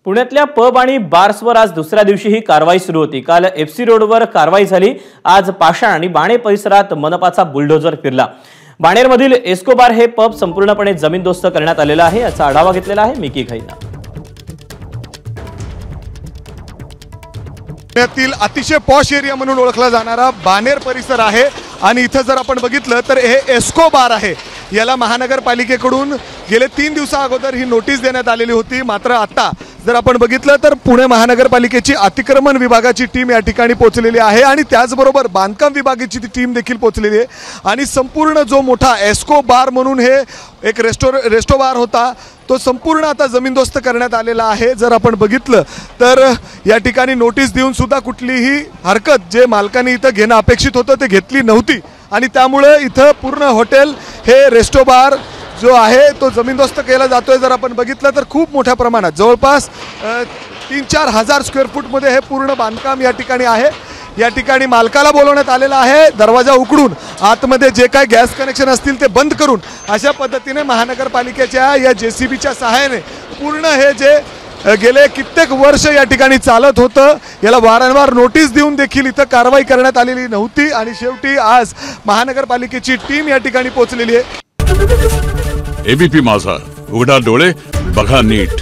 पुण्यातल्या पब आणि बार्सवर आज दुसऱ्या दिवशी ही कारवाई सुरू होती। काल एफसी रोडवर कारवाई झाली। आज पाषाण आणि बाणे परिसरात मनपाचा बुलडोजर फिरला। बाणेरमधील एस्कोबार हे पब संपूर्णपणे जमीनदोस्त करण्यात आलेला आहे। याचा आढावा घेतलेला आहे मिकी खैना। पुण्यातील अतिशय पॉश एरिया म्हणून ओळखला जाणारा बाणेर परिसर आहे आणि इथं जर आपण बघितलं तर हे एस्कोबार आहे। याला महानगरपालिकेकडून गेले 3 दिवसा अगोदर ही नोटीस देण्यात आलेली होती। मात्र आता जर आपण बघितलं तर पुणे महानगरपालिकेची अतिक्रमण विभागाची टीम या ठिकाणी पोहोचलेली आहे आणि त्याचबरोबर बांधकाम विभागाची ती टीम देखील पोहोचलेली आहे आणि संपूर्ण जो मोठा एस्कोबार म्हणून हे एक रेस्टोबार होता तो संपूर्ण आता जमीनदोस्त करण्यात आलेला आहे। जर आपण बघितलं तर या ठिकाणी नोटीस देऊन सुद्धा कुठलीही हरकत जे मालकांनी इथं घेणं अपेक्षित होतं ते घेतली नव्हती आणि त्यामुळे इथं पूर्ण हॉटेल हे रेस्टोबार जो आहे तो जमीनदोस्त केला जातोय। जर आपण बघितलं तर खूप मोठ्या प्रमाणात जवळपास 3-4 हजार स्क्वेअर फूटमध्ये हे पूर्ण बांधकाम या ठिकाणी आहे। या ठिकाणी मालकाला बोलवण्यात आलेला आहे। दरवाजा उघडून आतमध्ये जे काही गॅस कनेक्शन असतील ते बंद करून अशा पद्धतीने महानगरपालिकेच्या या जेसीबीच्या सहाय्याने पूर्ण हे जे गेले कित्येक वर्ष या ठिकाणी चालत होतं याला वारंवार नोटीस देऊन देखील इथं कारवाई करण्यात आलेली नव्हती आणि शेवटी आज महानगरपालिकेची टीम या ठिकाणी पोहोचलेली आहे। एबीपी माझा, उघडा डोळे बघा नीट।